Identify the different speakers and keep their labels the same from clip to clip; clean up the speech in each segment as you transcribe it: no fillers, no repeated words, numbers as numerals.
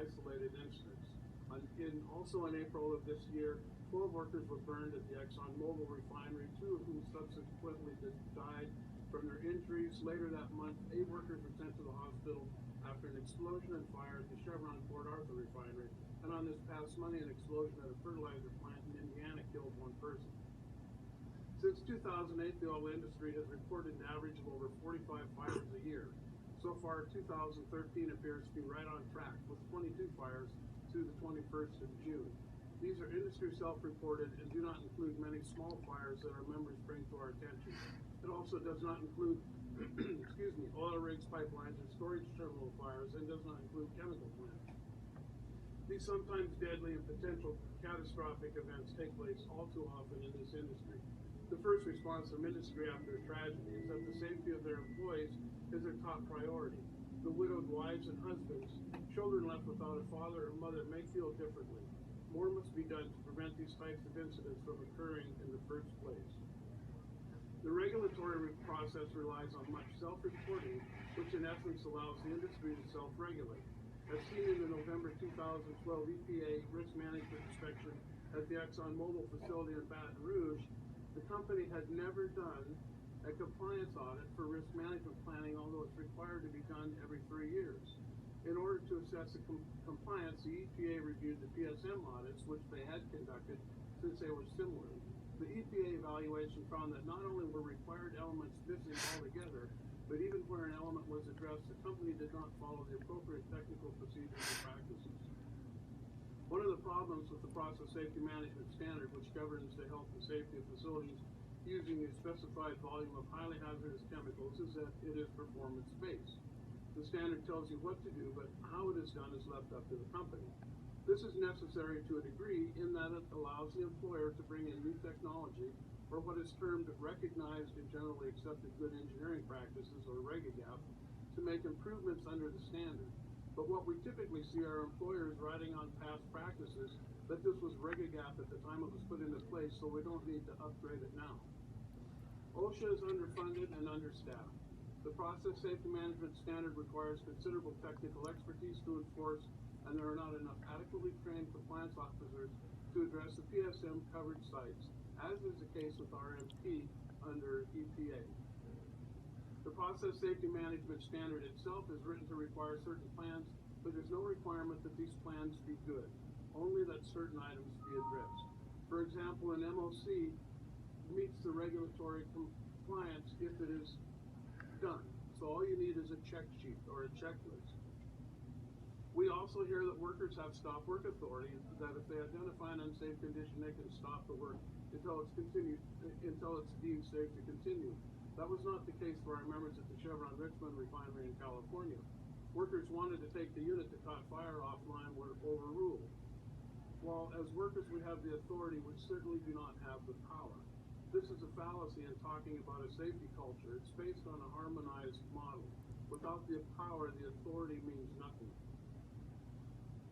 Speaker 1: isolated incidents. Also in April of this year, 12 workers were burned at the ExxonMobil refinery, 2 of whom subsequently died from their injuries. Later that month, 8 workers were sent to the hospital after an explosion and fire at the Chevron Port Arthur refinery. And on this past Monday, an explosion at a fertilizer plant in Indiana killed 1 person. Since 2008, the oil industry has reported an average of over 45 fires a year. So far, 2013 appears to be right on track, with 22 fires through the 21st of June. These are industry self-reported and do not include many small fires that our members bring to our attention. It also does not include oil rigs, pipelines, and storage terminal fires, and does not include chemical plants. These sometimes deadly and potential catastrophic events take place all too often in this industry. The first response from industry after a tragedy is that the safety of their employees is their top priority. The widowed wives and husbands, children left without a father or mother may feel differently. More must be done to prevent these types of incidents from occurring in the first place. The regulatory process relies on much self-reporting, which in essence allows the industry to self-regulate. As seen in the November 2012 EPA risk management inspection at the ExxonMobil facility in Baton Rouge, the company had never done a compliance audit for risk management planning, although it's required to be done every 3 years. In order to assess the compliance, the EPA reviewed the PSM audits, which they had conducted since they were similar. The EPA evaluation found that not only were required elements missing altogether, but even where an element was addressed, the company did not follow the appropriate technical procedures and practices. One of the problems with the process safety management standard, which governs the health and safety of facilities using a specified volume of highly hazardous chemicals, is that it is performance-based. The standard tells you what to do, but how it is done is left up to the company. This is necessary to a degree in that it allows the employer to bring in new technology, or what is termed recognized and generally accepted good engineering practices, or REGAGAP, to make improvements under the standard. But what we typically see are employers writing on past practices that this was REGAGAP at the time it was put into place, so we don't need to upgrade it now. OSHA is underfunded and understaffed. The process safety management standard requires considerable technical expertise to enforce, and there are not enough adequately trained compliance officers to address the PSM covered sites, as is the case with RMP under EPA. The process safety management standard itself is written to require certain plans, but there's no requirement that these plans be good, only that certain items be addressed. For example, an MOC meets the regulatory compliance if it is done. So all you need is a check sheet or a checklist. We also hear that workers have stop work authority, that if they identify an unsafe condition, they can stop the work until it's deemed safe to continue. That was not the case for our members at the Chevron Richmond refinery in California. Workers wanted to take the unit that caught fire offline were overruled. While as workers we have the authority, we certainly do not have the power. This is a fallacy in talking about a safety culture. It's based on a harmonized model. Without the power, the authority means nothing.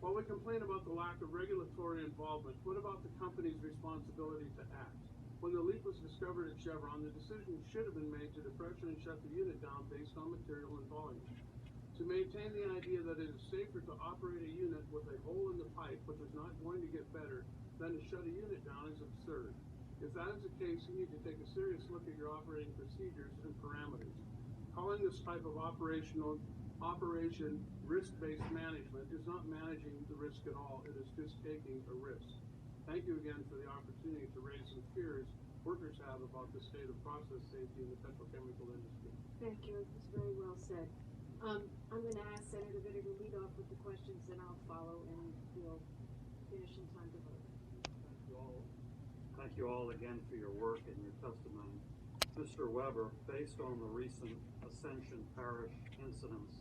Speaker 1: While we complain about the lack of regulatory involvement, what about the company's responsibility to act? When the leak was discovered at Chevron, the decision should have been made to depression and shut the unit down based on material and volume. To maintain the idea that it is safer to operate a unit with a hole in the pipe, which is not going to get better, than to shut a unit down is absurd. If that is the case, you need to take a serious look at your operating procedures and parameters. Calling this type of operation risk-based management is not managing the risk at all. It is just taking a risk. Thank you again for the opportunity to raise some fears workers have about the state of process safety in the petrochemical industry.
Speaker 2: Thank you. It was very well said. I'm going to ask Senator Vitter to lead off with the questions, and I'll follow, and we'll finish in time to vote.
Speaker 3: Thank you all. Thank you all again for your work and your testimony. Mr. Weber, based on the recent Ascension Parish incidents,